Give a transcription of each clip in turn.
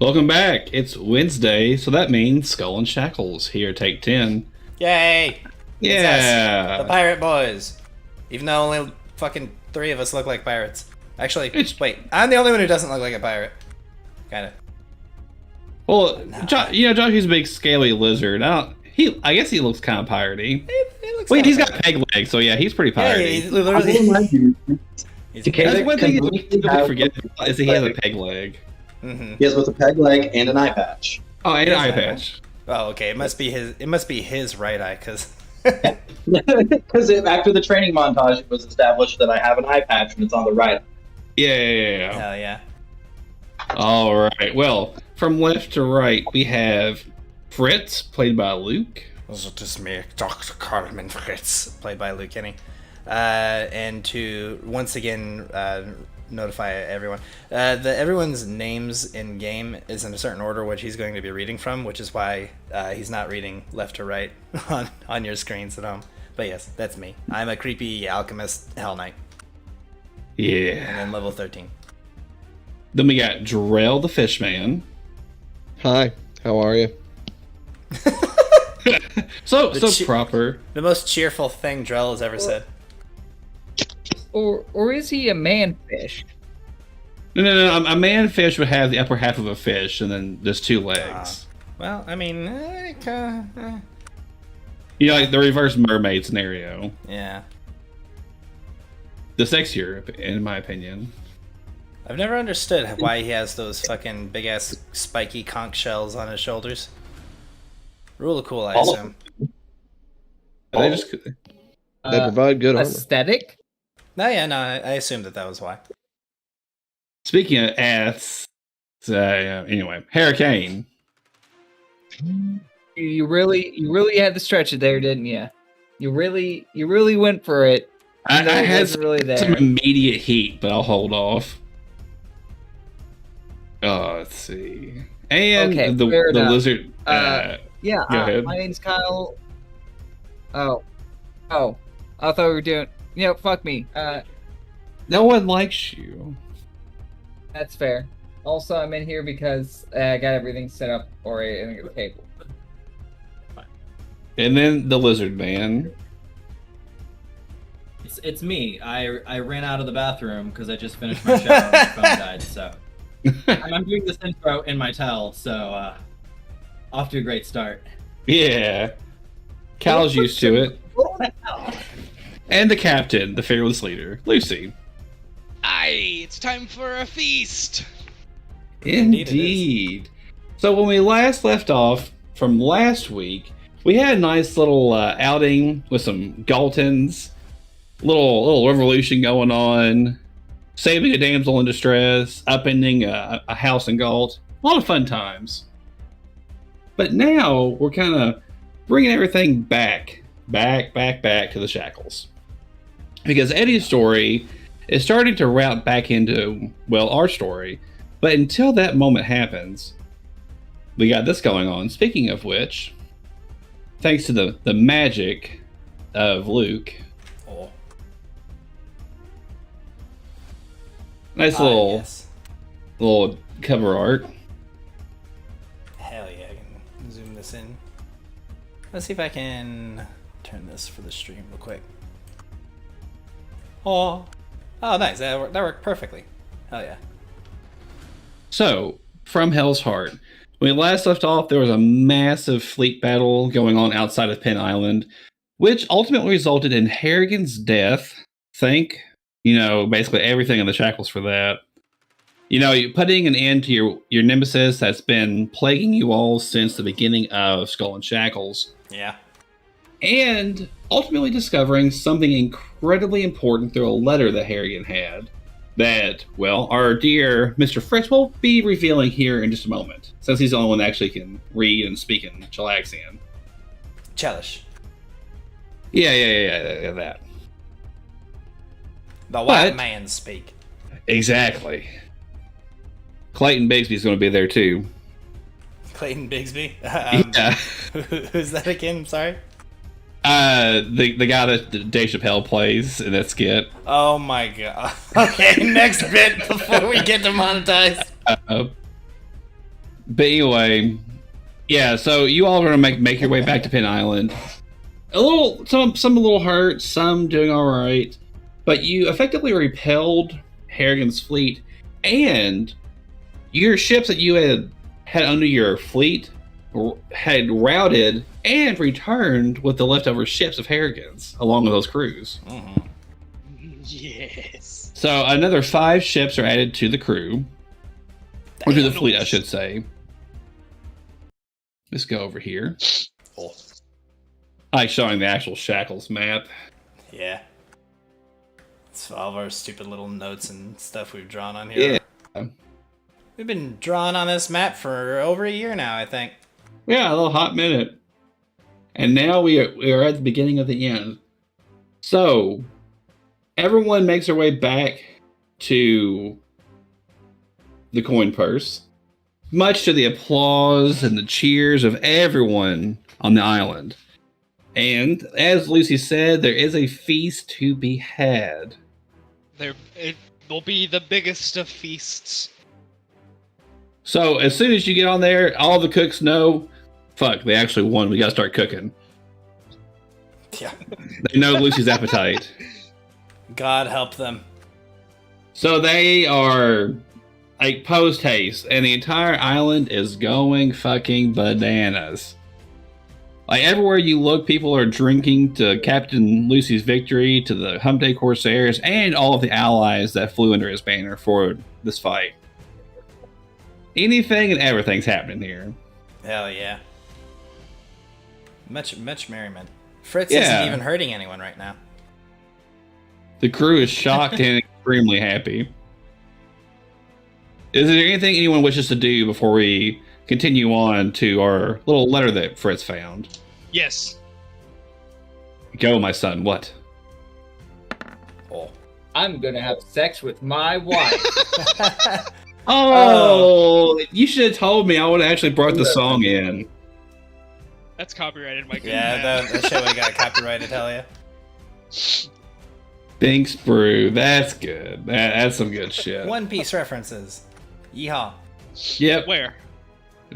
Welcome back. It's Wednesday, so that means Skull and Shackles here. Take 10. Yay! It's us, the Yeah. Pirate Boys. Even though only fucking 3 of us look like pirates. Actually, wait, I'm the only one who doesn't look like a pirate. Kinda. Well, Joshtee's a big scaly lizard. I guess he looks kind of piratey. He looks Wait, kinda he's got pirate. peg legs, so yeah, he's pretty Yeah, piratey. he's literally... He's That's one thing you completely really forget is that he has a peg leg. Mhm. He has both a peg leg and an eye patch. Oh, and an eye Yes, patch. Oh, okay. It must be his right eye, because... Because after the training montage, it was established that I have an eye patch and it's on the right. Yeah. Hell yeah. All right. Well, from left to right, we have Fritz, played by Luke. This is me, Dr. Karlmann Fritz, played by Luke Kenny. And to once again notify everyone, everyone's names in game is in a certain order which he's going to be reading from, which is why he's not reading left to right on your screens at home. But yes, that's me. I'm a creepy alchemist Hell Knight, and Yeah. then level 13. Then we got Drell the Fishman. Hi, how are you? So The proper. The most cheerful thing Drell has ever said. Or is he a manfish? No. A manfish would have the upper half of a fish, and then just 2 legs. Well, I mean, You know, like the reverse mermaid scenario. yeah. The sexier, in my opinion. I've never understood why he has those fucking big ass spiky conch shells on his shoulders. Rule of cool, I All of assume. They just They provide good armor. Aesthetic? No, yeah, no, I assumed that was why. speaking of ass. Anyway, Hera Kaine. You really had to stretch it there, didn't you? You really went for it. I No, it had wasn't really there. some immediate heat, but I'll hold off. Oh, let's see. And Okay, the fair enough. lizard. Yeah, Go ahead. my name's Kyle. Oh, I thought we were doing. Fuck me. No one likes you. That's fair. Also, I'm in here because I got everything set up already in the table. And then the lizard man. It's me. I ran out of the bathroom because I just finished my shower and my phone died. So I'm doing this intro in my towel. So off to a great start. Yeah. Cal's used to it. And the captain, the fearless leader, Lucy. Aye, it's time for a feast. Indeed it Indeed. So when we last left off from last week, we had a nice little outing with some Galtons, little revolution going on, saving a damsel in distress, upending a house in Galt. A lot of fun times. But now we're kind of bringing everything back to the Shackles. Because Eddie's story is starting to route back into, well, our story. But until that moment happens, we got this going on. Speaking of which, thanks to the magic of Luke, Oh. nice Yes. little cover art. Hell yeah, I can zoom this in. Let's see if I can turn this for the stream real quick. Oh, nice. That worked perfectly. Hell yeah. So, from Hell's Heart, when we last left off, there was a massive fleet battle going on outside of Penn Island, which ultimately resulted in Harrigan's death. Thank, basically everything in the Shackles for that. You're putting an end to your nemesis that's been plaguing you all since the beginning of Skull and Shackles. Yeah. And ultimately discovering something incredibly important through a letter that Harrigan had that, well, our dear Mr. Fritz will be revealing here in just a moment, since he's the only one that actually can read and speak in Chilaxian. Chelish. Yeah, that. The white But- man speak. Exactly. Clayton Bigsby's going to be there too. Clayton Bigsby. Yeah. Who's that again? I'm sorry. The guy that Dave Chappelle plays in that skit. Oh my god. Okay, next bit before we get demonetized. But anyway, yeah. So you all are gonna make your way back to Pin Island. Some a little hurt, some doing all right, but you effectively repelled Harrigan's fleet, and your ships that you had under your fleet had routed and returned with the leftover ships of Harrigan's along with those crews. Yes. So another 5 ships are added to the crew, or to the fleet, I should say. Let's go over here. Oh. I like showing the actual Shackles map. Yeah. It's all of our stupid little notes and stuff we've drawn on here. Yeah. We've been drawing on this map for over a year now, I think. Yeah, a little hot minute. And now we are at the beginning of the end. So, everyone makes their way back to the coin purse, much to the applause and the cheers of everyone on the island. And, as Lucy said, there is a feast to be had. It will be the biggest of feasts. So, as soon as you get on there, all the cooks know, fuck, they actually won. We gotta start cooking. Yeah. They know Lucy's appetite. God help them. So they are like post haste, and the entire island is going fucking bananas. Like everywhere you look, people are drinking to Captain Lucy's victory, to the Hump Day Corsairs, and all of the allies that flew under his banner for this fight. Anything and everything's happening here. Hell yeah. Much merriment. Fritz isn't even hurting anyone right now. The crew is shocked and extremely happy. Is there anything anyone wishes to do before we continue on to our little letter that Fritz found? Yes. Go, my son. What? Oh. I'm gonna have sex with my wife. Oh, you should have told me. I would have actually brought the song in. That's copyrighted, Mike. Yeah, that show we got copyrighted, hell yeah. Binks Brew. That's good. That's some good shit. One Piece references. Yeehaw. Yep. Where?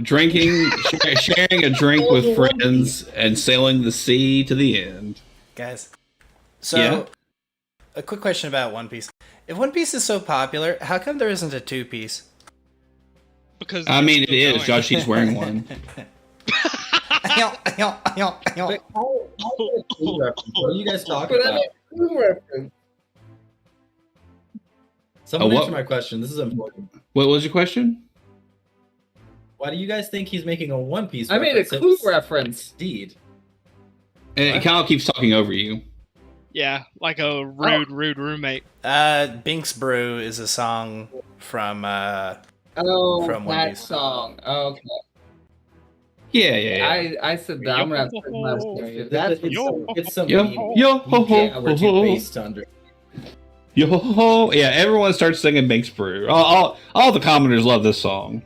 Drinking, sharing a drink with friends, and sailing the sea to the end. Guys. So, Yeah? a quick question about One Piece. If One Piece is so popular, how come there isn't a 2-piece? Because I mean, it it's is. still going. Joshtee's wearing one. What are you guys talking But I about? mean, who reference? Someone what? answer my question. This is important. What was your question? Why do you guys think he's making a One Piece I made a reference? clue It's reference. Indeed. And it kind of keeps talking over you. Yeah, like a rude roommate. Binks Brew is a song from Oh, From One that Piece. song. Okay. Yeah. I said that. I'm gonna have to put my story. That's Yo. it's some Yo, meme. yo, ho, You can't ho, we're ho, too ho. based to under. Yo, ho, ho. Yeah, everyone starts singing Binks Brew. All the commenters love this song.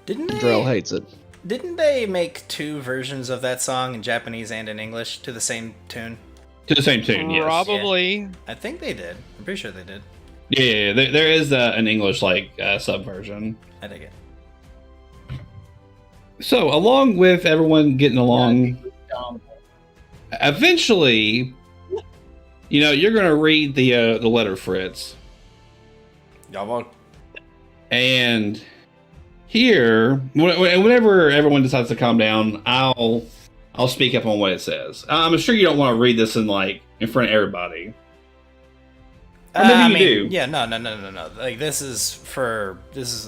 Didn't Drell they, hates it. didn't they make 2 versions of that song in Japanese and in English to the same tune? To the same tune, yes. Probably. I think they did. I'm pretty sure they did. Yeah. There is an English subversion. I dig it. So, along with everyone getting along, eventually, you're going to read the letter, Fritz. Jawohl. And here, whenever everyone decides to calm down, I'll speak up on what it says. I'm sure you don't want to read this in front of everybody. Or maybe you do. Yeah, no. Like this is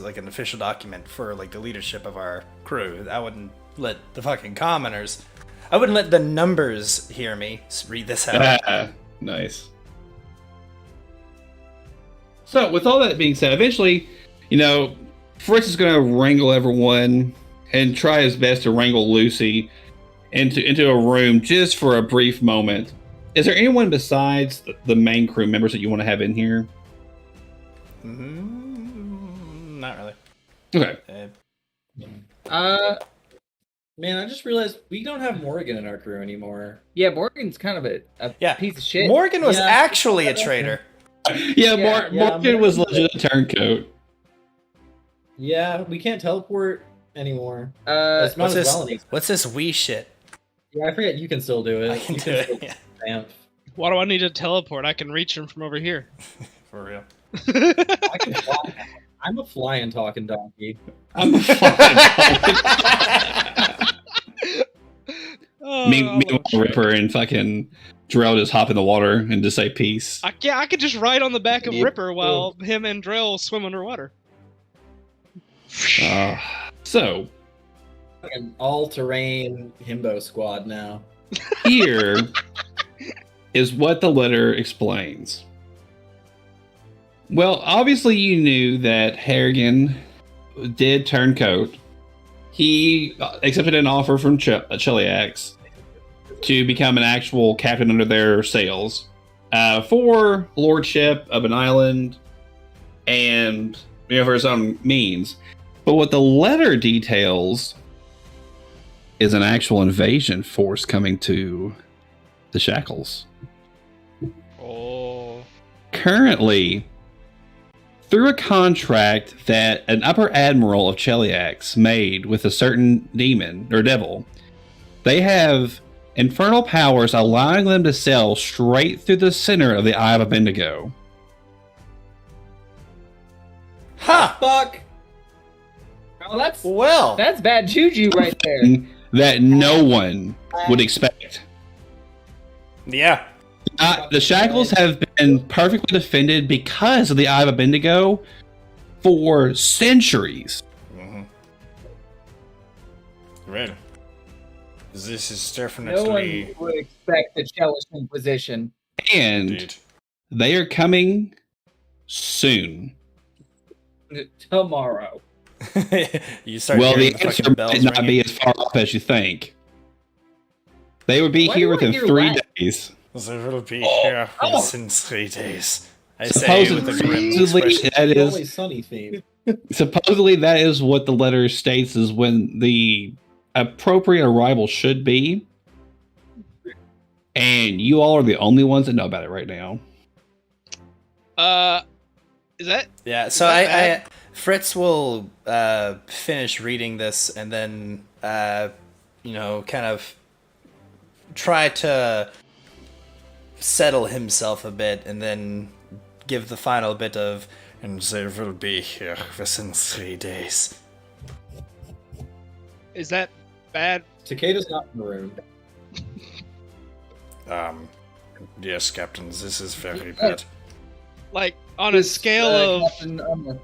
like an official document for like the leadership of our crew. I wouldn't let the fucking commoners. I wouldn't let the numbers hear me read this out. Nice. So, with all that being said, eventually, Fritz is going to wrangle everyone and try his best to wrangle Lucy into a room just for a brief moment. Is there anyone besides the main crew members that you want to have in here? Not really. Okay. Man, I just realized we don't have Morgan in our crew anymore. Yeah, Morgan's kind of a piece of shit. Morgan was Yeah. actually a traitor. Morgan was legit a turncoat. Yeah, we can't teleport anymore. Uh, Might as well anymore. What's this wee shit? Yeah, I forget you can still do it. I can You do it. still Yeah, stamp. Why do I need to teleport? I can reach him from over here. for real. I can fly. I'm a flying talking donkey. I'm fine. Oh, Meanwhile, Ripper and fucking Drell just hop in the water and just say peace. I could just ride on the back of Yep. Ripper while him and Drell swim underwater. So, Like an all-terrain himbo squad now. here is what the letter explains. Well, obviously you knew that Harrigan did turncoat. He accepted an offer from Cheliax to become an actual captain under their sails for lordship of an island and for his own means. But what the letter details is an actual invasion force coming to the Shackles. Oh. Currently, through a contract that an upper admiral of Cheliax made with a certain demon or devil, they have infernal powers allowing them to sail straight through the center of the Eye of Bendigo. Ha! Fuck! oh, that's Well, bad juju right there. That no one would expect. yeah. The Shackles have been perfectly defended because of the Eye of Bendigo for centuries. Mm-hmm. Well, this is No definitely one would expect the Chelish Inquisition. And indeed. they are coming soon. Tomorrow. You start Well, hearing the the answer fucking bells might not ringing. be as far off as you think. They would be Why here do I within hear 3 lag? days. They will be here within 3 days. I say Supposedly, with a grim expression. that The is only sunny theme. supposedly that is what the letter states is when the appropriate arrival should be. And you all are the only ones that know about it right now. Is that? Yeah, so that I bad? Fritz will finish reading this and then kind of try to settle himself a bit and then give the final bit of and they will be here within 3 days. Is that bad? Takeda's not in the room. Yes, Captain, this is very bad. Like on a scale of Captain,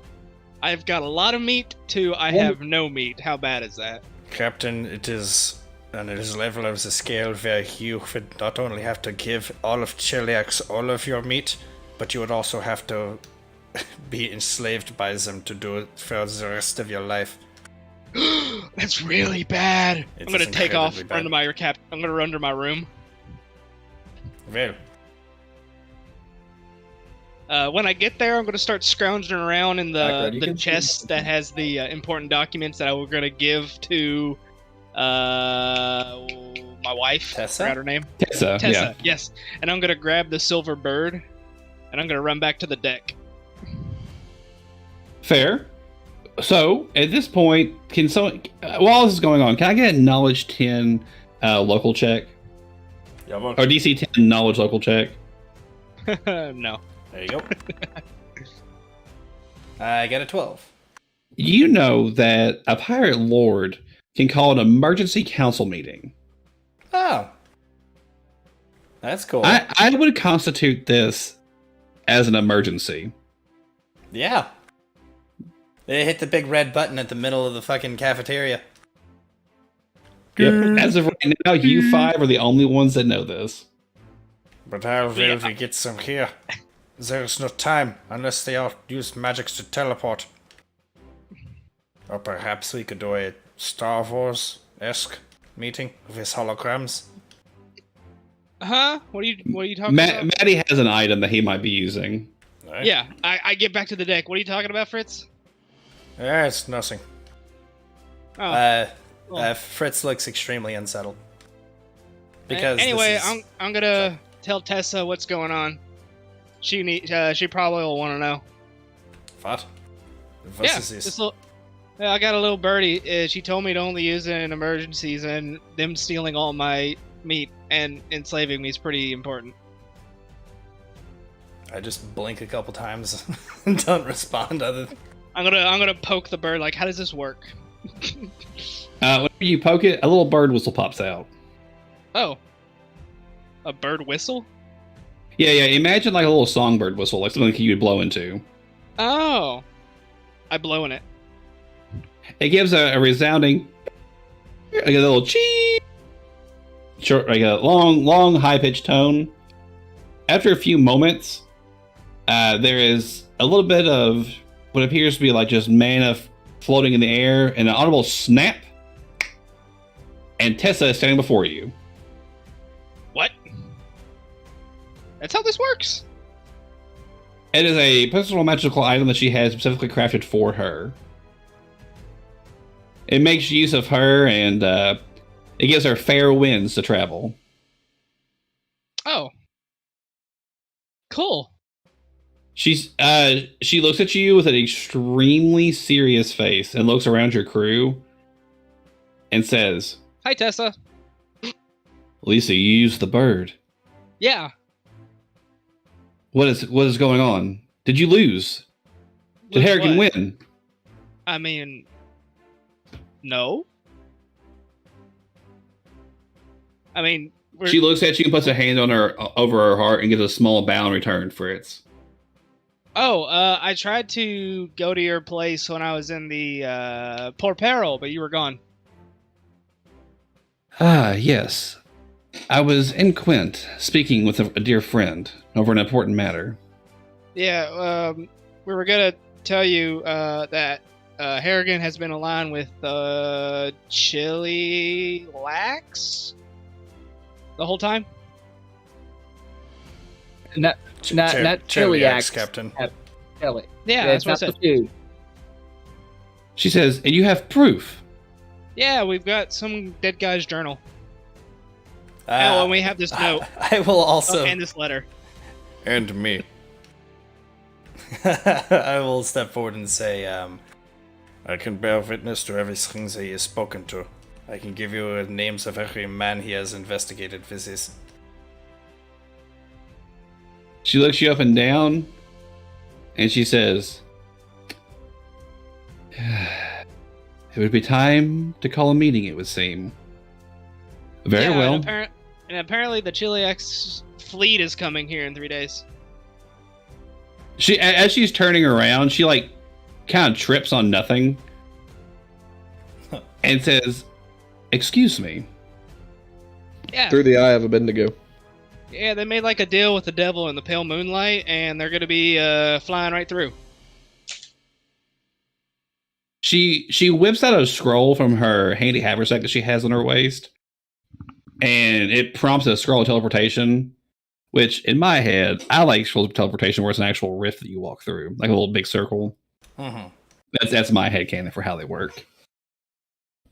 I've got a lot of meat to I have no meat. How bad is that? Captain, it is on this level of the scale where you would not only have to give all of Cheliax all of your meat, but you would also have to be enslaved by them to do it for the rest of your life. That's really bad. It I'm gonna is take off, incredibly run to my I'm gonna run to my room. Well, When I get there, I'm gonna start scrounging around in Backward, you the can chest see- that has the important documents that I was gonna give to my wife. Tessa? Forgot her name. Tessa, Tessa. yeah. Yes. And I'm gonna grab the silver bird, and I'm gonna run back to the deck. Fair. So, at this point, can someone, while this is going on, can I get a knowledge 10 local check? jawohl. Or DC 10 knowledge local check? No. There you go. I got a 12. You know that a pirate lord can call an emergency council meeting. Oh. That's cool. I would constitute this as an emergency. Yeah. They hit the big red button at the middle of the fucking cafeteria. Yep. As of right now, you 5 are the only ones that know this. But how will we get some here? There's no time unless they all use magics to teleport. Or perhaps we could do a Star Wars-esque meeting with holograms. Huh? What are you talking Matt, about? Matty has an item that he might be using. Right? Yeah, I get back to the deck. What are you talking about, Fritz? Yeah, it's nothing. Oh. Fritz looks extremely unsettled. Because anyway, this is... I'm gonna tell Tessa what's going on. She probably will want to know. What? What Yeah, is this? this little I got a little birdie. She told me to only use it in emergencies, and them stealing all my meat and enslaving me is pretty important. I just blink a couple times and don't respond. I'm gonna poke the bird. Like, how does this work? Whenever you poke it, a little bird whistle pops out. Oh, a bird whistle? Yeah. Imagine like a little songbird whistle, like something you would blow into. Oh, I blow in it. It gives a resounding, like a little cheep, short, like a long, high-pitched tone. After a few moments, there is a little bit of what appears to be like just mana floating in the air, and an audible snap, and Tessa is standing before you. What? That's how this works. It is a personal magical item that she has specifically crafted for her. It makes use of her, and it gives her fair winds to travel. Oh, cool. She looks at you with an extremely serious face and looks around your crew and says, Hi, Tessa. Lisa, you used the bird. Yeah. What is going on? Did you lose? Did Harrigan win? I mean, no. I mean, She looks at you and puts a hand on her over her heart and gives a small bow in return, Fritz. Oh, I tried to go to your place when I was in the Porpero, but you were gone. Ah, yes. I was in Quint, speaking with a dear friend over an important matter. Yeah, we were gonna tell you that Harrigan has been aligned with Chili Lax the whole time. Not Chiliax, Chiliax, Captain. Chili. Yeah, that's what I not said. the food. She says, and you have proof. Yeah, we've got some dead guy's journal. Oh, and we have this note. I will also... and this letter. And me. I will step forward and say, I can bear witness to everything that he has spoken to. I can give you names of every man he has investigated with this. She looks you up and down, and she says, it would be time to call a meeting, it would seem. Very Yeah, well. And apparently the Chiliax fleet is coming here in 3 days. She, as she's turning around, she like kind of trips on nothing and says, excuse me. Yeah. Through the eye of a Bendigo. Yeah, they made like a deal with the devil in the pale moonlight, and they're gonna be flying right through. She whips out a scroll from her handy haversack that she has on her waist, and it prompts a scroll of teleportation, which in my head, I like scrolls of teleportation where it's an actual rift that you walk through, like a little big circle. Mm-hmm. That's my headcanon for how they work.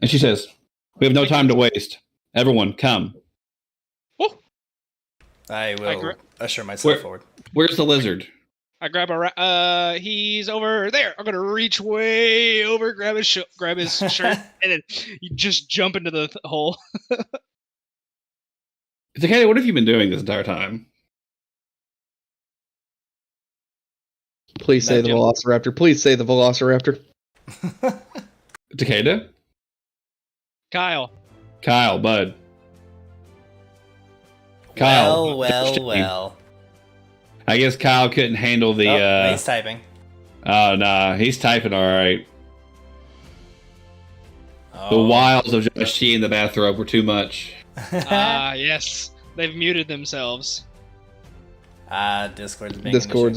And she says, we have no time to waste. Everyone, come. I will usher myself forward. Where's the lizard? I grab he's over there. I'm gonna reach way over, grab his shirt, and then you just jump into the hole. Takeda, what have you been doing this entire time? Please say the Velociraptor. Please say the Velociraptor. Takeda? Kyle, bud. Kyle. Well. I guess Kyle couldn't handle the... he's typing. Oh, nah. He's typing all right. Oh. The wiles of Joshtee in the bathrobe were too much. yes. They've muted themselves. Discord's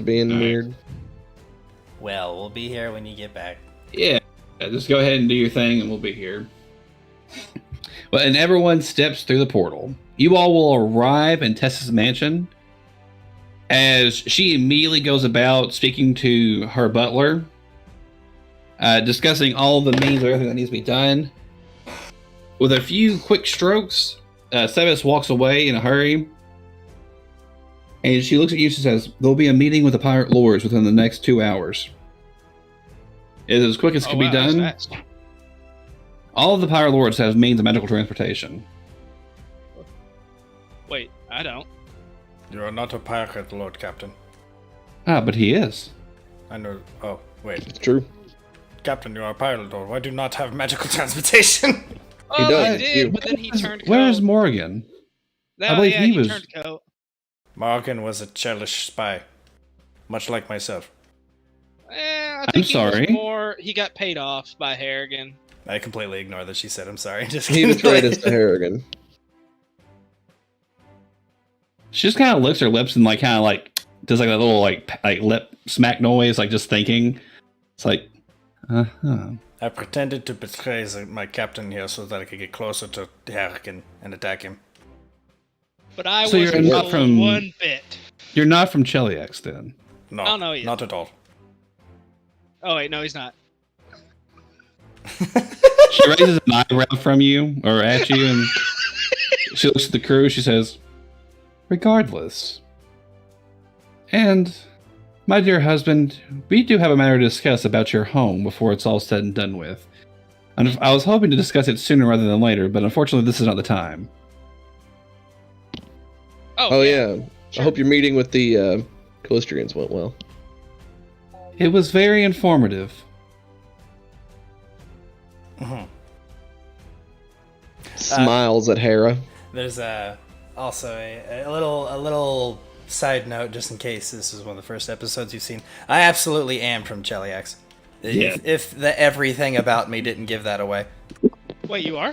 being All right. weird. Well, we'll be here when you get back. Yeah. Just go ahead and do your thing and we'll be here. Well, and everyone steps through the portal. You all will arrive in Tessa's mansion as she immediately goes about speaking to her butler, discussing all the means of everything that needs to be done. With a few quick strokes, Sebas walks away in a hurry, and she looks at you and says, there'll be a meeting with the pirate lords within the next 2 hours. is as quick as can be wow, that's done. fast. All of the Pirate Lords have means of medical transportation. Wait, I don't. You are not a pirate, Lord Captain. Ah, but he is. I know. Oh, wait. It's true. Captain, you are a pirate lord. Why do you not have magical transportation? Oh, does, he it's did, you. but then he turned Where's coat. Morgan? No, I believe yeah, he was- turned coat. Morgan was a churlish spy. Much like myself. I I'm think he was sorry. he got paid off by Harrigan. I completely ignored that she said I'm sorry. Just He kidding. betrayed us to Harrigan. She just kind of licks her lips and kind of does that little like lip smack noise, just thinking. It's like, uh-huh. I pretended to betray my captain here so that I could get closer to Harrigan and attack him. But I So you're wasn't not told from- one bit. You're not from Cheliax then. No, Oh, no, he not at all. Oh wait, no, he's not. She raises an eyebrow from you or at you, and she looks at the crew. She says, "Regardless, and my dear husband, we do have a matter to discuss about your home before it's all said and done with. And I was hoping to discuss it sooner rather than later, but unfortunately, this is not the time." Oh yeah. I hope your meeting with the Callistrians went well. It was very informative. Mhm. Smiles at Hera. There's also a little side note, just in case this is one of the first episodes you've seen. I absolutely am from Cheliax. Yeah. If the everything about me didn't give that away. Wait, you are?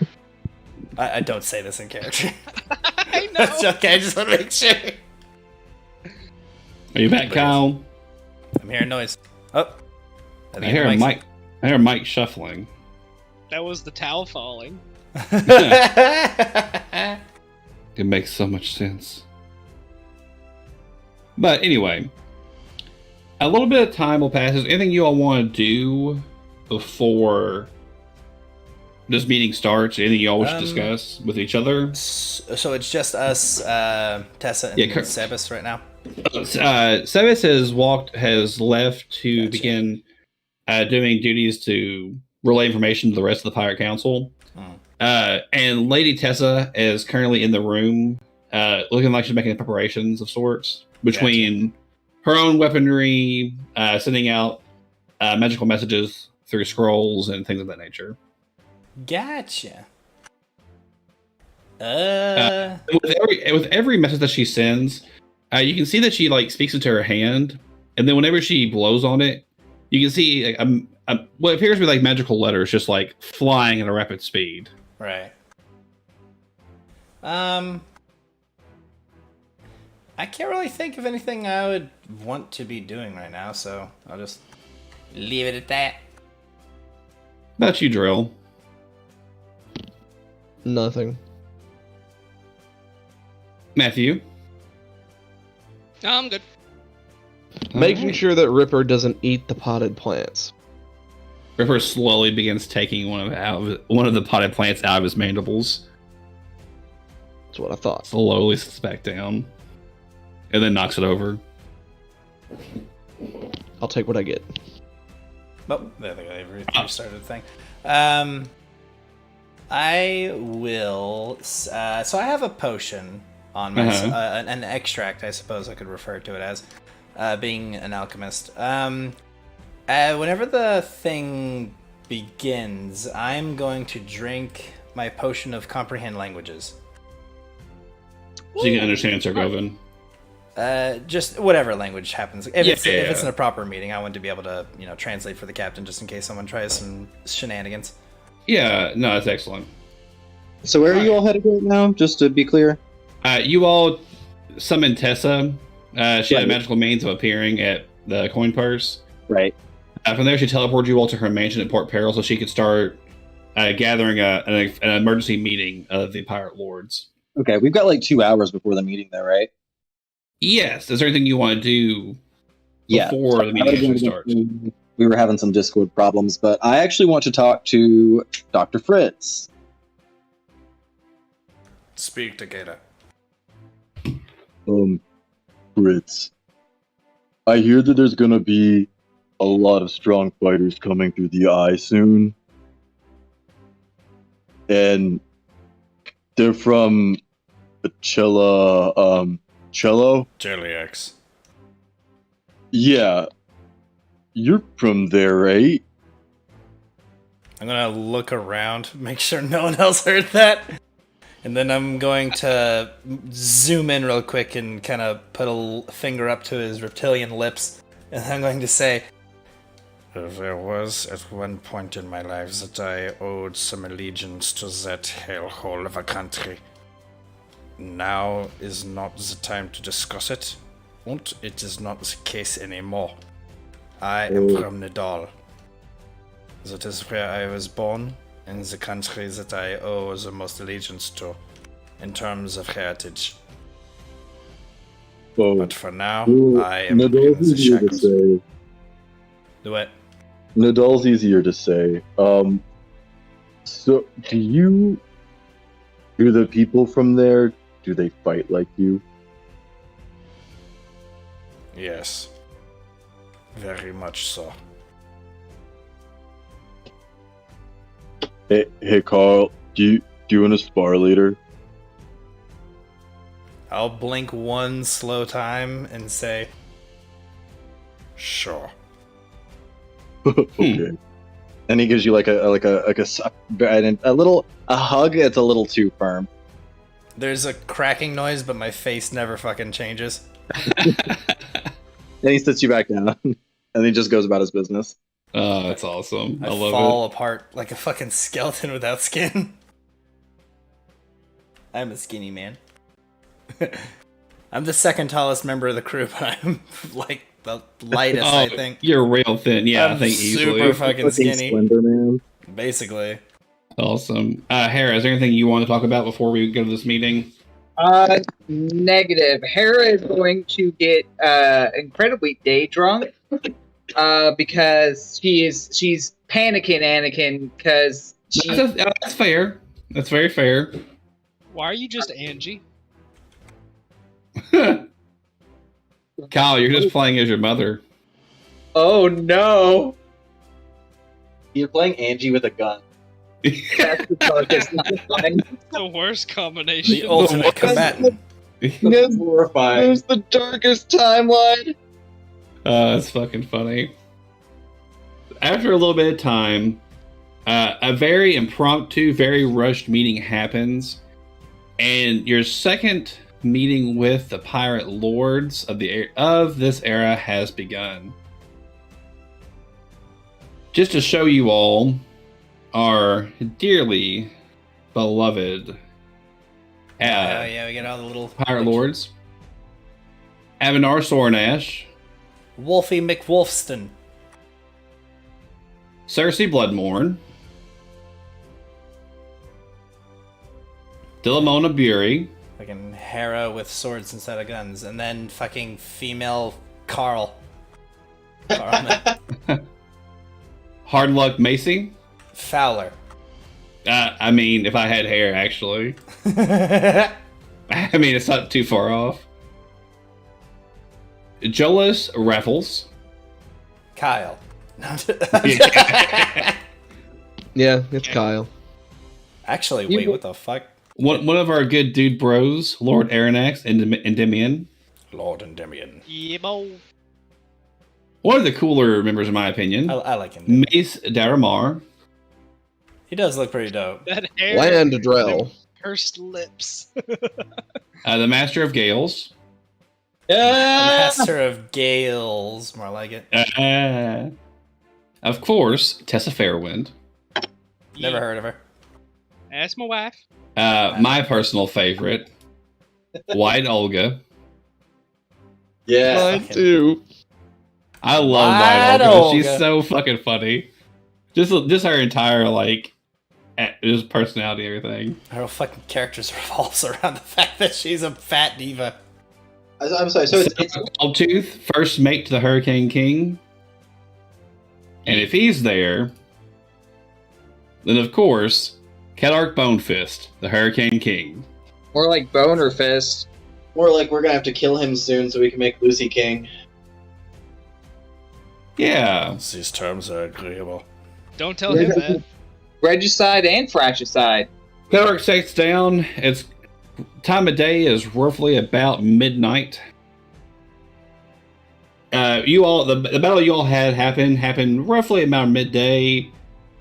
I don't say this in character. I know. That's okay, I just want to make sure. Are you back, Kyle? I'm hearing noise. Oh. I hear Mike shuffling. That was the towel falling. It makes so much sense. But anyway, a little bit of time will pass. Is there anything you all want to do before this meeting starts? Anything you all wish to discuss with each other? So it's just us, Tessa and Sebas right now? Sebas has left to Gotcha. begin doing duties to relay information to the rest of the Pirate Council. And Lady Tessa is currently in the room, looking like she's making preparations of sorts between her own weaponry, sending out magical messages through scrolls and things of that nature. Gotcha. With every message that she sends, you can see that she speaks into her hand, and then whenever she blows on it, you can see what appears to be magical letters just flying at a rapid speed. Right. I can't really think of anything I would want to be doing right now, so I'll just leave it at that. About you, Drell. Nothing. Matthew. No, I'm good. Making Alright. sure that Ripper doesn't eat the potted plants. Ripper slowly begins taking one of the potted plants out of his mandibles, That's what I thought. slowly sits back down, and then knocks it over. I'll take what I get. Oh, there they go. They restarted the thing. I will. So I have a potion on my an extract, I suppose I could refer to it as, being an alchemist. Whenever the thing begins, I'm going to drink my potion of comprehend languages. So you can understand Sergovan. Just whatever language happens. If Yeah, it's yeah, if it's yeah. in a proper meeting, I want to be able to translate for the captain just in case someone tries some shenanigans. Yeah, no, that's excellent. So where are you all headed right now? Just to be clear. You all summoned Tessa. She had Right. a magical means of appearing at the coin purse. Right. From there, she teleported you all to her mansion at Port Peril so she could start gathering an emergency meeting of the Pirate Lords. Okay, we've got 2 hours before the meeting, though, right? Yes. Is there anything you want to do Yeah. before the meeting actually starts? We were having some Discord problems, but I actually want to talk to Dr. Fritz. Speak, Takeda. Fritz. I hear that there's gonna be a lot of strong fighters coming through the eye soon. And they're from Cello? Jellyx. Yeah. You're from there, right? I'm gonna look around, make sure no one else heard that. And then I'm going to zoom in real quick and kind of put a finger up to his reptilian lips. And I'm going to say, there was at one point in my life that I owed some allegiance to that hellhole of a country. Now is not the time to discuss it, and it is not the case anymore. I am from Nidal. That is where I was born, and the country that I owe the most allegiance to, in terms of heritage. Oh, But for now, well, I am in Nadal's the easier to shackles. say. Do it. Nadal's easier to say. So, do the people from there, do they fight like you? Yes. Very much so. Hey Carl, do you want to spar later? I'll blink one slow time and say, sure. Okay. And he gives you like a hug. It's a little too firm. There's a cracking noise, but my face never fucking changes. Then he sits you back down, and he just goes about his business. Oh, that's awesome. I love fall apart like a fucking skeleton without skin. I'm a skinny man. I'm the second tallest member of the crew, but I'm like the lightest, Oh, I think. you're real thin. Yeah, I'm I think super easily. fucking skinny. Slender man. Basically. Awesome. Hera, is there anything you want to talk about before we go to this meeting? Negative. Hera is going to get incredibly day drunk because she's panicking Anakin because That's fair. That's very fair. Why are you just Angie? Kyle, you're just playing as your mother. Oh no! You're playing Angie with a gun. that's the darkest line. The worst combination. The ultimate combatant. That's horrifying. There's the darkest timeline. That's fucking funny. After a little bit of time, a very impromptu, very rushed meeting happens, and your second meeting with the pirate lords of this era has begun. Just to show you all our dearly beloved yeah, we get all the little pirate lords. Avanar Sornash, Wolfie McWolfston. Cersei Bloodmorn, Dilamona Bury, Fucking Hera with swords instead of guns. And then fucking female Karlmann. Hard Luck Macy. Fowler. I mean, if I had hair, actually. I mean, it's not too far off. Jolas Raffles. Kyle. Yeah, it's Kyle. Actually, wait, what the fuck? One of our good dude bros, Lord Aranax and Endymion. Lord Endymion. Yeah, bo. One of the cooler members, in my opinion. I like him. Mace Daramar. He does look pretty dope. That hair. Land Drell. Pursed lips. The Master of Gales. The Master of Gales, more like it. Of course, Tessa Fairwind. Never heard of her. Ask my wife. My personal favorite, White Olga. Yeah. Mine too. I love White White Olga. She's Olga. so fucking funny. Just her entire just personality, everything. Her whole fucking characters revolves around the fact that she's a fat diva. I'm sorry. So it's Goldtooth, first mate to the Hurricane King. And if he's there, then of course, Kedark Bonefist, the Hurricane King. More like Boner Fist. more like we're gonna have to kill him soon so we can make Lucy king. Yeah. These terms are agreeable. Don't tell him that. Regicide and fratricide. Kedark sits down. Its time of day is roughly about midnight. The battle you all had happened roughly about midday.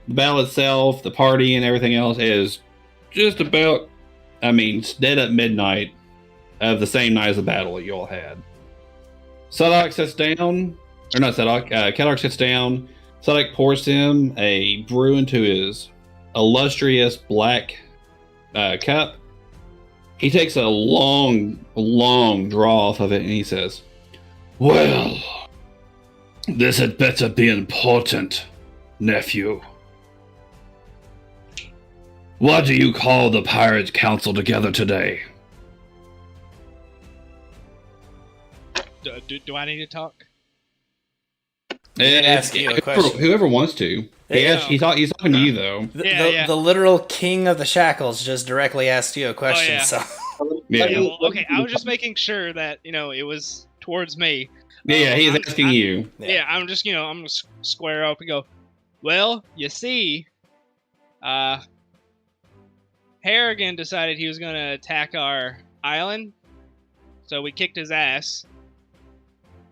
The battle itself, the party, and everything else is just about, dead at midnight of the same night as the battle that you all had. Kedark sits down. Kedark pours him a brew into his illustrious black cup. He takes a long draw off of it and he says, "Well, this had better be important, nephew. What do you call the Pirate Council together today?" Do I need to talk? Ask you a question. Whoever wants to. He's talking to you, though. The literal king of the Shackles just directly asked you a question, yeah. so... Yeah. Okay, I was just making sure that, it was towards me. He's asking you. Yeah, I'm just, I'm going to square up and go, well, you see, Harrigan decided he was going to attack our island, so we kicked his ass.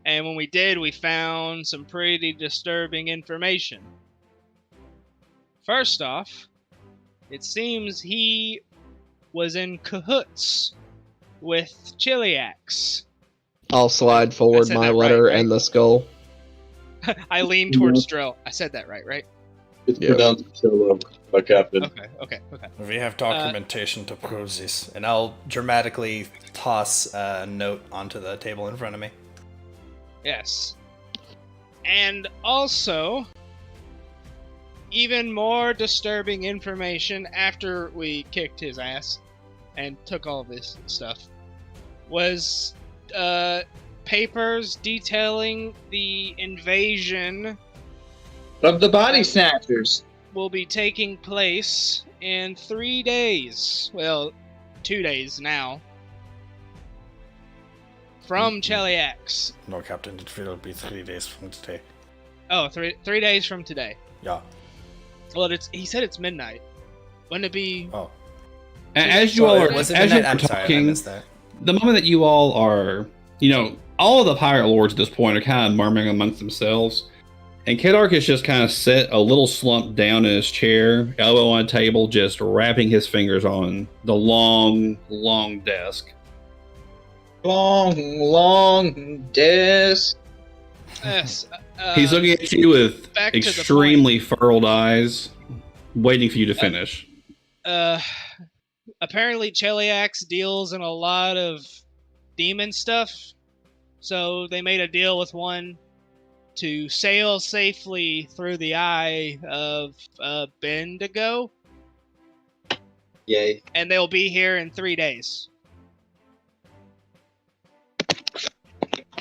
And when we did, we found some pretty disturbing information. First off, it seems he was in cahoots with Chiliax. I'll slide forward my letter right? and the skull. I lean towards Drell. I said that right? It's Yeah. pronounced so, Captain. Okay. We have documentation to prove this. And I'll dramatically toss a note onto the table in front of me. Yes. And also, even more disturbing information after we kicked his ass and took all of this stuff was papers detailing the invasion Of the body snatchers. will be taking place in 3 days. Well, 2 days now. From Cheliax. No, Captain, it will be 3 days from today. Oh, 3 days from today. Yeah. Well, he said it's midnight. Wouldn't it be? Oh. As you all are, Was it as midnight? you're I'm sorry, I talking, missed that. the moment that you all are, all of the pirate lords at this point are kind of murmuring amongst themselves. And Kedark is just kind of sit a little slumped down in his chair, elbow on a table, just wrapping his fingers on the long desk. Long desk. Yes. He's looking at you with back to the extremely furrowed eyes, waiting for you to finish. Apparently Cheliax deals in a lot of demon stuff, so they made a deal with one to sail safely through the eye of Bendigo, Yay. and they'll be here in 3 days.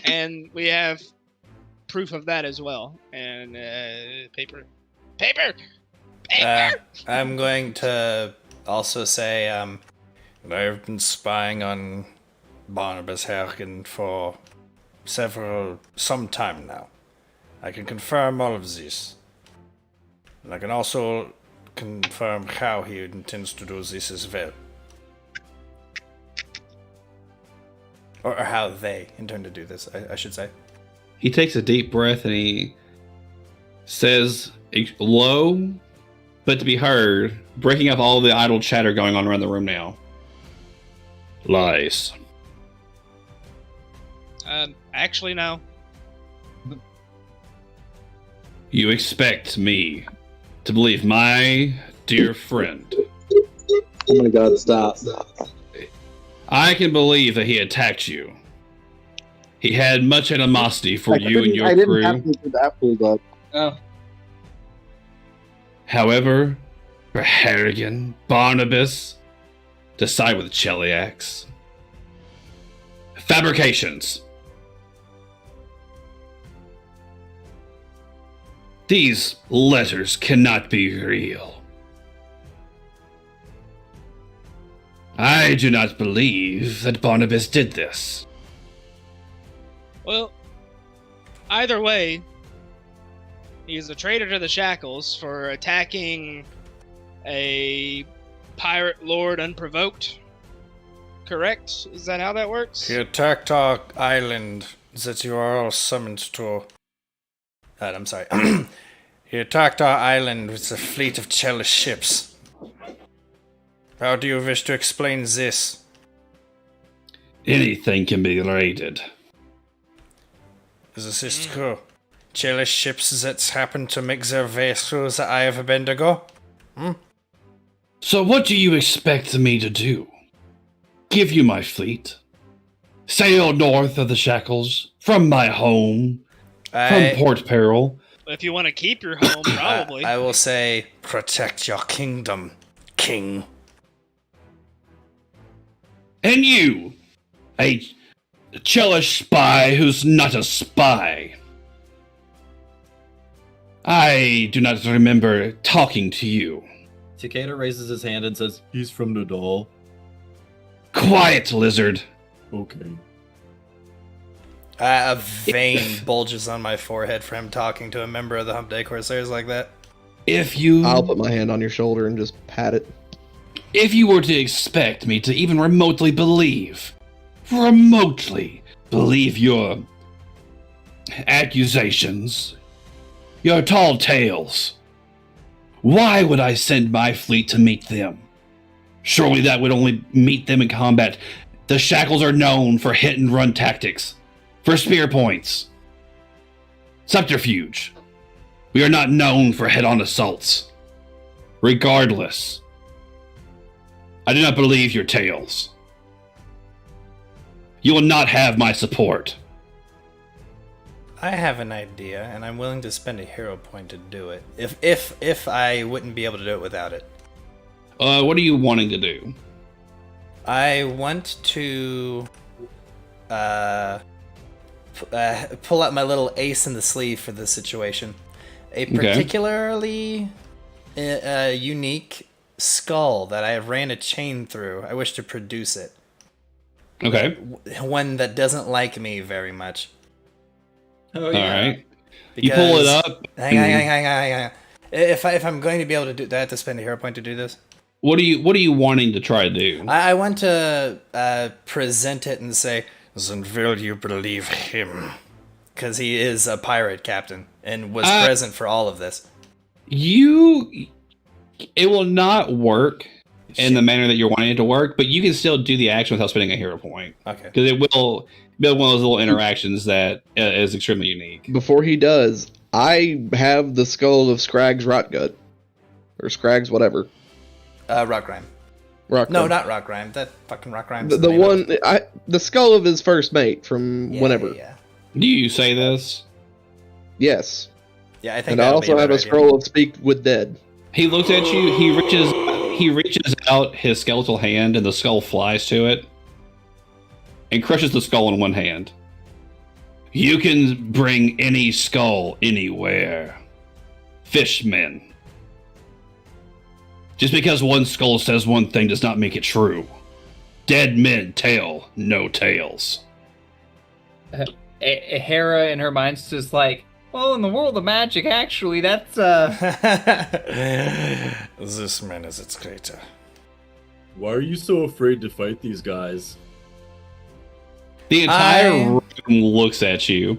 And we have proof of that as well, and paper. I'm going to also say I've been spying on Barnabas Harrigan for some time now. I can confirm all of this. And I can also confirm how he intends to do this as well. Or how they intend to do this, I should say. He takes a deep breath and he says, low, but to be heard, breaking up all the idle chatter going on around the room now. Lies. Actually, no. You expect me to believe my dear friend. Oh my god, stop. I can believe that he attacked you. He had much animosity for you and your crew. I didn't have to that pulled up. Oh. However, for Harrigan, Barnabas, to side with Cheliax. Fabrications. These letters cannot be real. I do not believe that Barnabas did this. Well, either way, He's a traitor to the Shackles for attacking a pirate lord unprovoked. Correct? Is that how that works? He attacked our island that you are all summoned to. I'm sorry. He attacked our island with a fleet of jealous ships. How do you wish to explain this? Anything can be related. Is this true? Jealous ships that happen to make their way through the Eye of Bendigo? So what do you expect me to do? Give you my fleet? Sail north of the Shackles, from my home, from Port Peril? If you want to keep your home, probably. I will say, protect your kingdom, king. And you, a jealous spy who's not a spy. I do not remember talking to you. Takeda raises his hand and says, "He's from Nadal." Quiet, lizard. Okay. A vein bulges on my forehead for him talking to a member of the Hump Day Corsairs like that. I'll put my hand on your shoulder and just pat it. If you were to expect me to even remotely believe your accusations, your tall tales, why would I send my fleet to meet them? Surely that would only meet them in combat. The Shackles are known for hit-and-run tactics, for spear points, subterfuge. We are not known for head-on assaults. Regardless, I do not believe your tales. You will not have my support. I have an idea, and I'm willing to spend a hero point to do it. If I wouldn't be able to do it without it. What are you wanting to do? I want to pull out my little ace in the sleeve for this situation. A particularly unique skull that I ran a chain through. I wish to produce it. Okay. One that doesn't like me very much. Oh yeah. All right. You pull it up. Hang on. If I'm going to be able to do, do I have to spend a hero point to do this? What are you wanting to try to do? I want to present it and say, "Then will you believe him?" Because he is a pirate captain and was present for all of this. It will not work in the manner that you're wanting it to work, but you can still do the action without spending a hero point. Okay. Because it will be one of those little interactions that is extremely unique. Before he does, I have the skull of Scrag's Rotgut. Or Scrag's whatever. Rockgrime. Rockgrime. No, not Rockgrime. That fucking Rockgrime. The skull of his first mate from whenever. Yeah. Do you say this? Yes. Yeah, I think. And I also have a scroll of Speak with Dead. He looks at you. He reaches out his skeletal hand, and the skull flies to it, and crushes the skull in one hand. You can bring any skull anywhere, fishmen. Just because one skull says one thing does not make it true. Dead men tell no tales. Hera in her mind's just like, well, in the world of magic, actually, that's This man is its creator. Why are you so afraid to fight these guys? The entire room looks at you.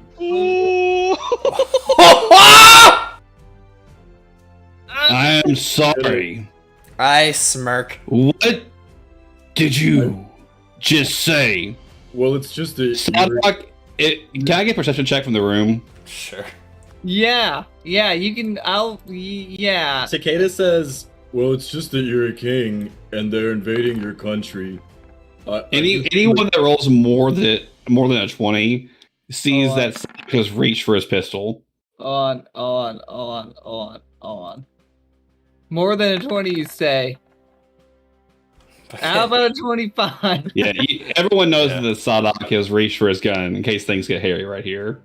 I am sorry. I smirk. What did you just say? Well, it's just that. Sadok, can I get a perception check from the room? Sure. yeah, you can. Yeah. Takeda says, "Well, it's just that you're a king and they're invading your country." Anyone that rolls more than a 20 sees that Sadok has reached for his pistol. On. More than a 20, you say. How about a 25? Yeah, everyone knows that Sadok has reached for his gun in case things get hairy right here.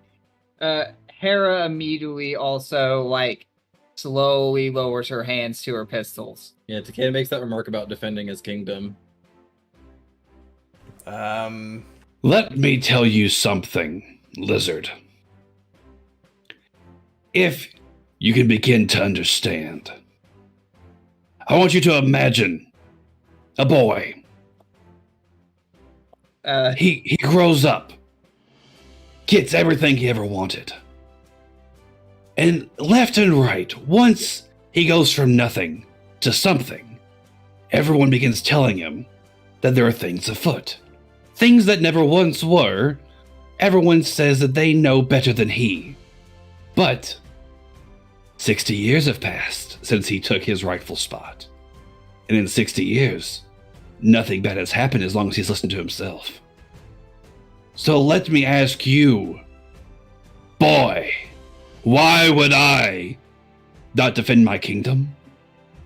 Hera immediately also, slowly lowers her hands to her pistols. Yeah, Takeda makes that remark about defending his kingdom. Let me tell you something, lizard. If you can begin to understand. I want you to imagine a boy. He grows up, gets everything he ever wanted. And left and right, once he goes from nothing to something, everyone begins telling him that there are things afoot. Things that never once were. Everyone says that they know better than he. But 60 years have passed since he took his rightful spot. And in 60 years, nothing bad has happened as long as he's listened to himself. So let me ask you, boy, why would I not defend my kingdom?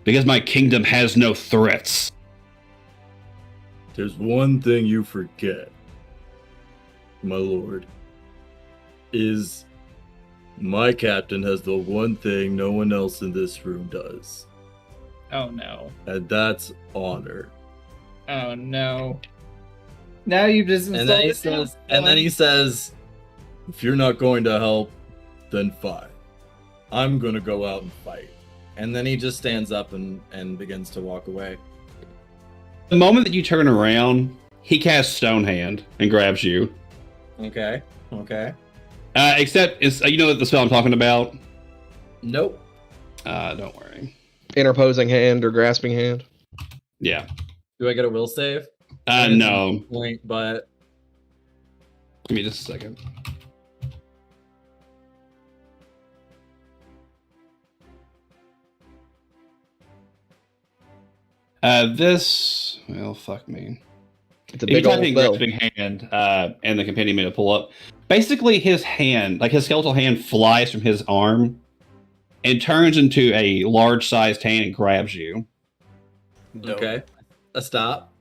Because my kingdom has no threats. There's one thing you forget, my lord, is my captain has the one thing no one else in this room does. Oh no. And that's honor. Oh no. Now you've just And then he says, if you're not going to help, then fine. I'm gonna go out and fight. And then he just stands up and begins to walk away. The moment that you turn around, he casts Stone Hand and grabs you. Okay. Except, you know the spell I'm talking about? Nope. Don't worry. Interposing hand or grasping hand. Yeah. Do I get a will save? No. Point, but Give me just a second. Well, fuck me. It's a If you big type old in spell. grasping hand, and the companion made a pull up, basically his hand, like his skeletal hand, flies from his arm and turns into a large-sized hand and grabs you. Dope. okay. A stop.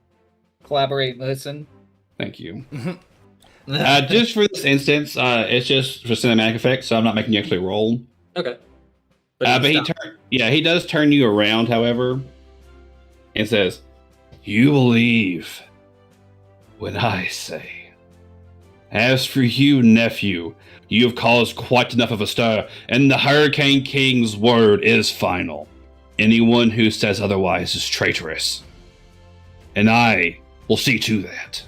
Collaborate, listen. Thank you. Just for this instance, it's just for cinematic effects, so I'm not making you actually roll. Okay. But he does turn you around, however, and says, "You believe what I say. As for you, nephew, you have caused quite enough of a stir, and the Hurricane King's word is final. Anyone who says otherwise is traitorous. And I will see to that."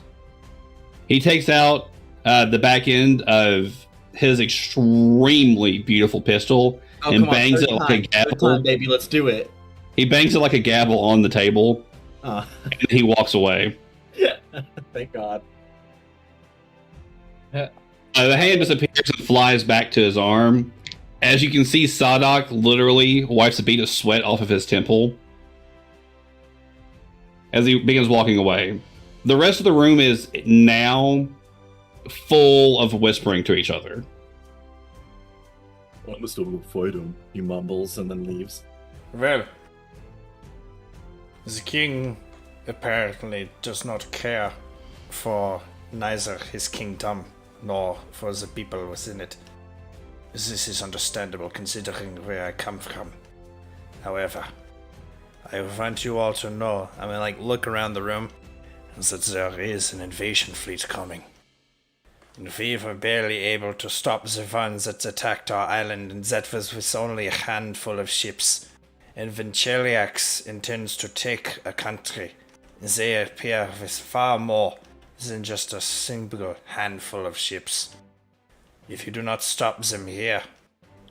He takes out the back end of his extremely beautiful pistol and bangs it like a gavel. Baby, let's do it. He bangs it like a gavel on the table, Oh, and he walks away. thank God. The hand disappears and flies back to his arm. As you can see, Sadok literally wipes a bead of sweat off of his temple as he begins walking away. The rest of the room is now full of whispering to each other. I'm still gonna fight him. He mumbles and then leaves. Well, the king apparently does not care for neither his kingdom nor for the people within it. This is understandable considering where I come from. However, I want you all to know, look around the room, that there is an invasion fleet coming. And we were barely able to stop the one that attacked our island, and that was with only a handful of ships. And when Cheliax intends to take a country, they appear with far more than just a single handful of ships. If you do not stop them here,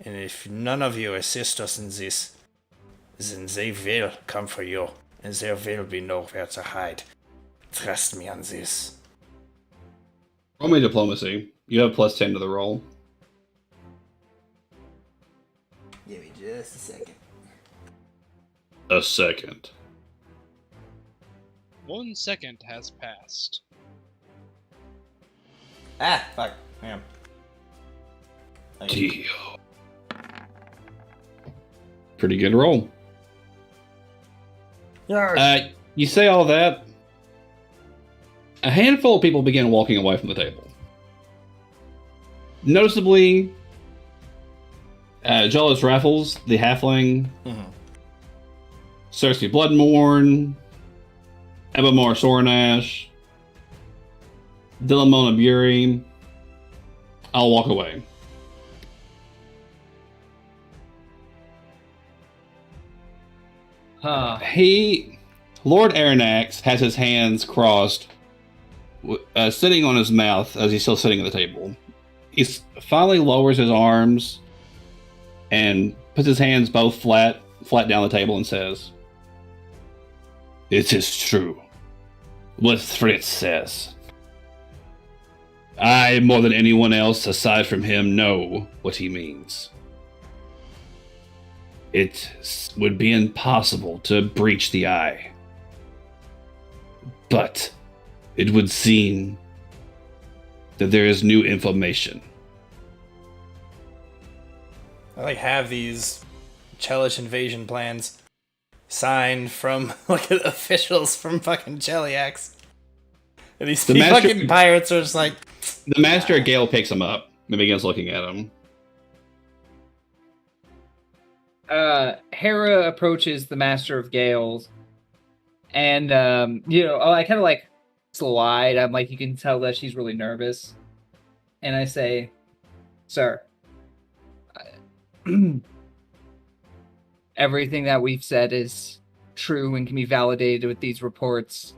and if none of you assist us in this, then they will come for you, and there will be nowhere to hide. Trust me on this. Roll me diplomacy. You have plus 10 to the roll. Give me just a second. A second. 1 second has passed. Ah, fuck. Damn. Deal. Pretty good roll. You say all that. A handful of people begin walking away from the table. Noticeably, Jollis Raffles, the halfling, Cersei Bloodmorn, Ebamar Sornash, Dylan Mona Buri. I'll walk away. Lord Aranax has his hands crossed, sitting on his mouth as he's still sitting at the table. He finally lowers his arms and puts his hands both flat down the table and says, "It is true what Fritz says. I, more than anyone else aside from him, know what he means. It would be impossible to breach the eye. But it would seem that there is new information." I have these Chelish invasion plans signed from officials from fucking Cheliax. And these fucking pirates are just like... The Master of Gale picks him up and begins looking at him. Hera approaches the Master of Gales, and I kind of slow-eyed. I'm like, you can tell that she's really nervous, and I say, "Sir, everything that we've said is true and can be validated with these reports.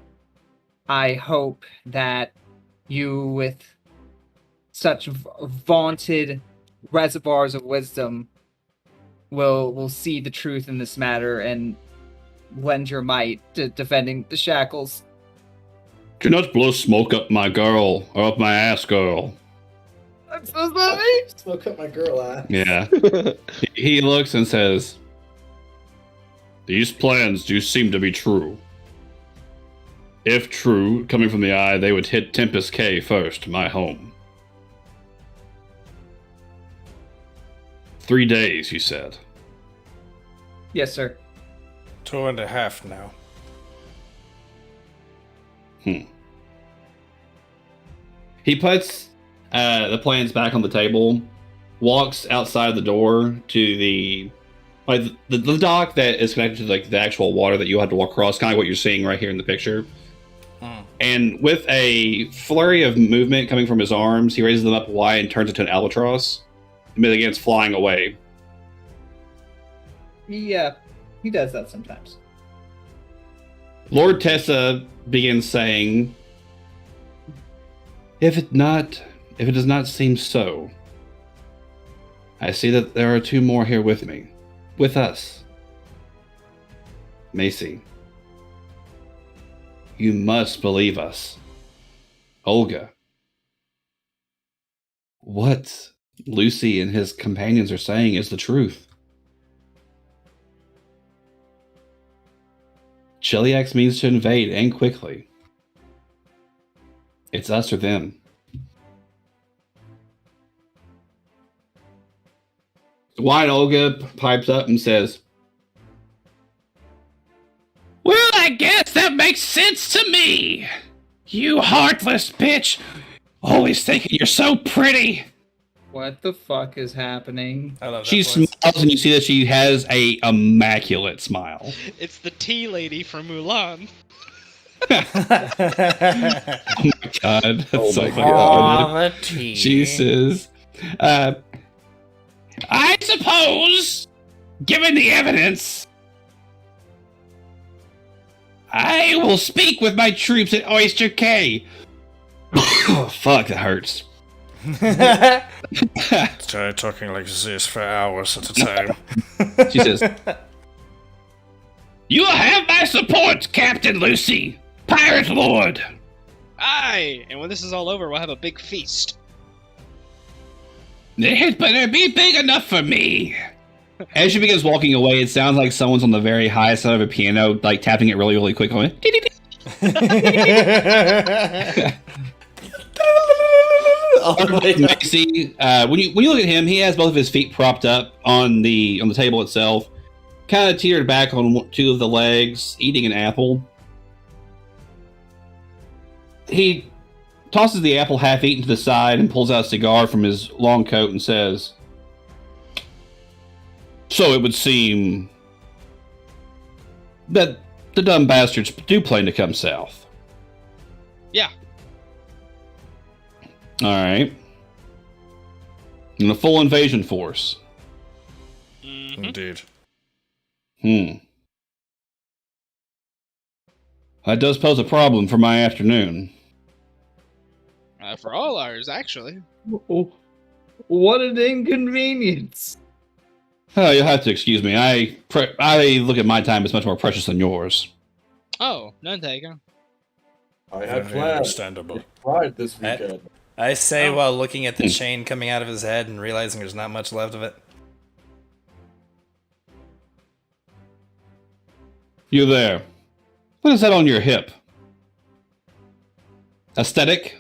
I hope that you, with such vaunted reservoirs of wisdom, will see the truth in this matter and lend your might to defending the Shackles." "Do not blow smoke up my girl, or up my ass, girl." I'm so sorry. Smoke up my girl ass. Yeah. He looks and says, "These plans do seem to be true. If true, coming from the eye, they would hit Tempest K first, my home. 3 days, you said." Yes, sir. 2.5 now. He puts the plans back on the table, walks outside the door to the dock that is connected to the actual water that you have to walk across, kind of what you're seeing right here in the picture. And with a flurry of movement coming from his arms, he raises them up wide and turns it to an albatross and begins flying away. He does that sometimes. Lord Tessa begins saying, If it does not seem so, I see that there are 2 more here with me. With us. Macy, you must believe us. Olga, what Lucy and his companions are saying is the truth. Cheliax means to invade, and quickly. It's us or them. Wide Olga pipes up and says, "Well, I guess that makes sense to me. You heartless bitch. Always thinking you're so pretty." What the fuck is happening? I love that She voice. smiles and you see that she has a immaculate smile. It's the tea lady from Mulan. Oh my god. That's so my fucking Aw, funny. the tea. She says, I suppose, given the evidence, I will speak with my troops at Oyster Cay. Oh, fuck, that hurts. Try talking like this for hours at a time. She says, "You will have my support, Captain Lucy, Pirate Lord." Aye, and when this is all over, we'll have a big feast. "It better be big enough for me." As she begins walking away, it sounds like someone's on the very highest side of a piano, tapping it really, really quickly. Macy, when you look at him, he has both of his feet propped up on the table itself, kind of teetered back on 2 of the legs, eating an apple. He tosses the apple half-eaten to the side and pulls out a cigar from his long coat and says, "So it would seem that the dumb bastards do plan to come south." Yeah. Alright. In a full invasion force. Mm-hmm. Indeed. That does pose a problem for my afternoon. For all ours, actually. What an inconvenience. Oh, you'll have to excuse me. I look at my time as much more precious than yours. Oh, none taken. I had Very plans. understandable. Right this weekend. I say Oh. while looking at the chain coming out of his head and realizing there's not much left of it. You there. What is that on your hip? Aesthetic?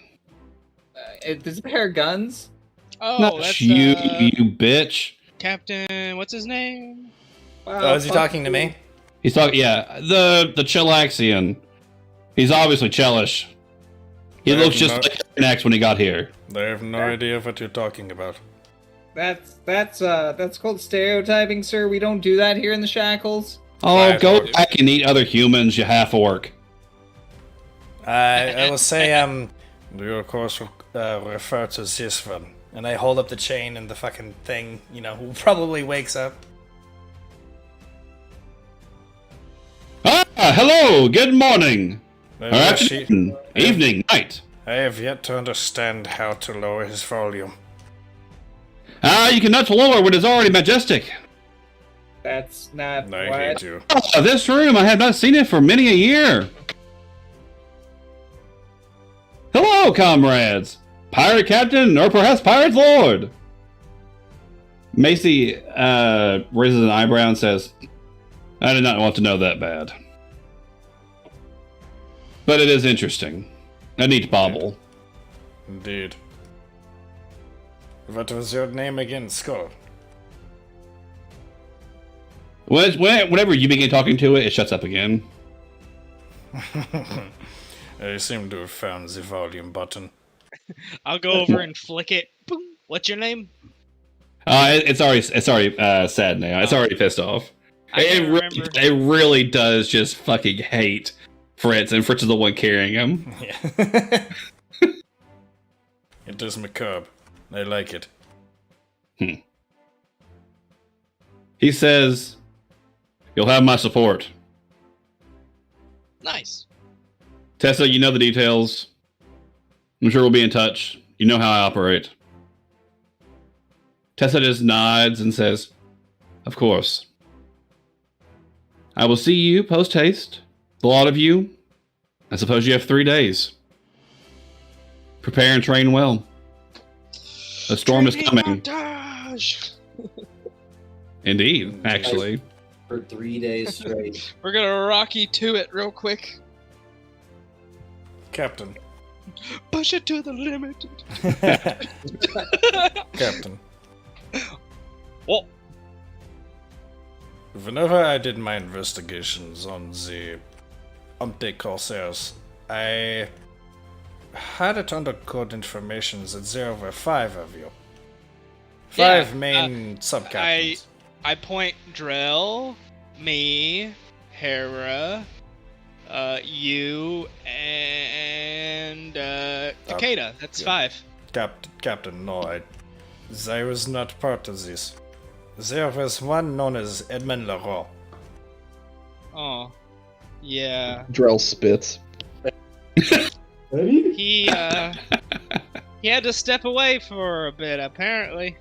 Does it pair guns? Oh, Not that's you, you bitch. Captain. What's his name? Wow, Oh, is he fuck talking to you. me? He's talking, yeah, the Chillaxian. He's obviously Chellish. He looks just like Next when he got here. I have no idea what you're talking about. That's called stereotyping, sir. We don't do that here in the Shackles. Oh, Right, go okay. back and eat other humans, you half-orc. I will say, do you of course refer to this one? And I hold up the chain and the fucking thing, who probably wakes up. Ah, hello, good morning. Or Yes, afternoon, evening, night. I have yet to understand how to lower his volume. Ah, you cannot lower what is already majestic. That's not I what. hate you. Ah, this room, I have not seen it for many a year. Hello, comrades. Pirate captain, or perhaps pirate lord. Macy raises an eyebrow and says, I did not want to know that bad. But it is interesting. A neat bauble. Indeed. What was your name again, Skull? Whenever you begin talking to it, it shuts up again. I seem to have found the volume button. I'll go over and flick it. Boom. What's your name? It's already sad now. It's already pissed off. I can't remember. It really does just fucking hate Fritz, and Fritz is the one carrying him. Yeah. It is macabre. I like it. He says, you'll have my support. Nice. Tessa, you know the details. I'm sure we'll be in touch. You know how I operate. Tessa just nods and says, of course. I will see you post-haste. The lot of you. I suppose you have 3 days. Prepare and train well. A storm is Training coming. montage! Indeed, actually. For 3 days straight. We're gonna Rocky to it real quick. Captain. Push it to the limit. Captain. Oh, Whenever I did my investigations on the Corsairs, I had it under code information that there were 5 of you. Yeah, 5 main sub-captains. I point Drell, me, Hera, you, and Takeda. That's yeah. 5. Captain, no, I was not part of this. There was one known as Edmund Leroy. Oh, yeah. Drell spits. He had to step away for a bit. Apparently,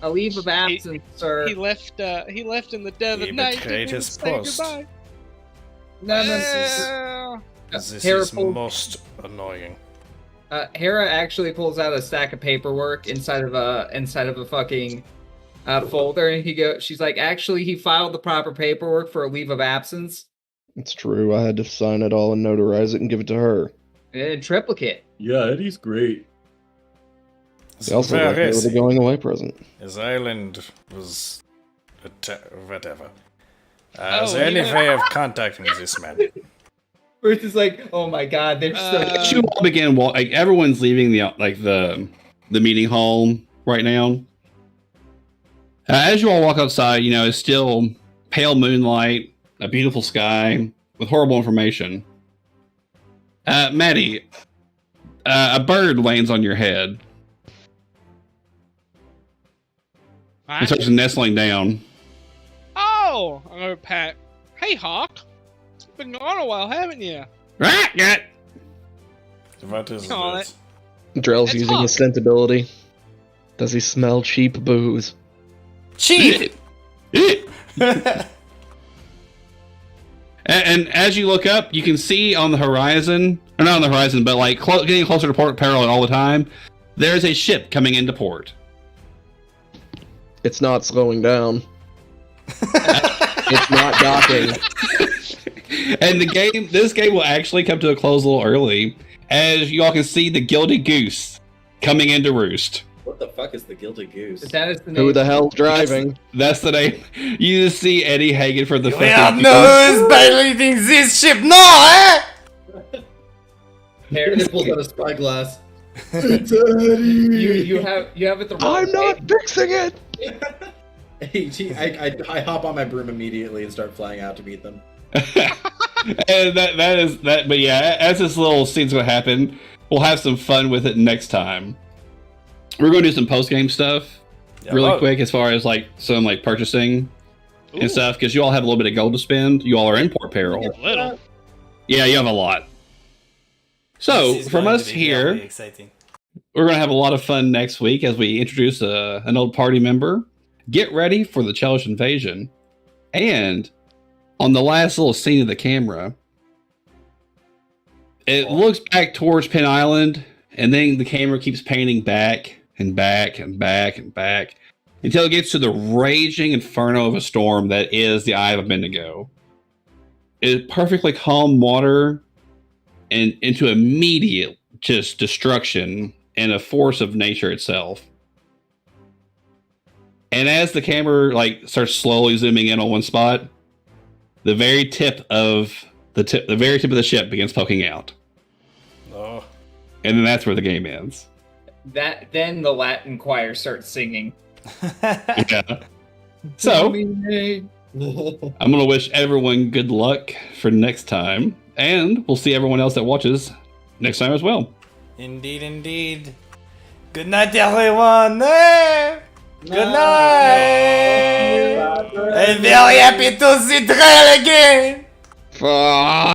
A leave of absence, sir. he left in the dead He of night. betrayed Didn't his say post. goodbye. No, This Hera is pulled- most annoying. Hera actually pulls out a stack of paperwork inside of a fucking folder, and she's like, actually, he filed the proper paperwork for a leave of absence. It's true. I had to sign it all and notarize it and give it to her. In triplicate. Yeah, Eddie's great. They also left me with a going away present. His island was whatever. Oh, is there any yeah. way of contacting this man? Fritz is like, oh my god, they're so. As you all begin, like everyone's leaving the meeting hall right now. As you all walk outside, it's still pale moonlight, a beautiful sky with horrible information. Maddie, a bird lands on your head and starts nestling down. Oh, I'm gonna pat. Hey, Hawk. Been gone a while, haven't you? Rat. What is Call it? Drell's It's using Hawk. his scent ability. Does he smell cheap booze? Cheap! And as you look up, you can see on the horizon, or not on the horizon, but like getting closer to port parallel all the time, there's a ship coming into port. It's not slowing down. It's not docking. And this game will actually come to a close a little early, as you all can see the Gilded Goose coming into roost. What the fuck is the Gilded Goose? That is the name. Who the hell's driving? That's the name. You just see Eddie hanging for the We have no who's piloting this ship, no, eh? He pulls out a spyglass. You have it the wrong I'm not way. fixing it! I hop on my broom immediately and start flying out to meet them. And that is that. But yeah, as this little scene's gonna happen, we'll have some fun with it next time. We're gonna do some post game stuff really quick, as far as like some like purchasing and stuff, because you all have a little bit of gold to spend. You all are in port peril. Little. Yeah, you have a lot. So This is from going us to be here, really exciting. we're gonna have a lot of fun next week as we introduce an old party member. Get ready for the Chelish invasion, and on the last little scene of the camera, it looks back towards Penn Island, and then the camera keeps painting back and back and back and back until it gets to the raging inferno of a storm that is the Eye of Bendigo. It's perfectly calm water and into immediate just destruction and a force of nature itself. And as the camera like starts slowly zooming in on one spot, the very tip of the ship begins poking out. Oh. And then that's where the game ends. Then the Latin choir starts singing. Yeah. So I'm gonna wish everyone good luck for next time, and we'll see everyone else that watches next time as well. Indeed, indeed. Good night, everyone. Eh? Good night. I'm very happy to see Drell again. Fuck.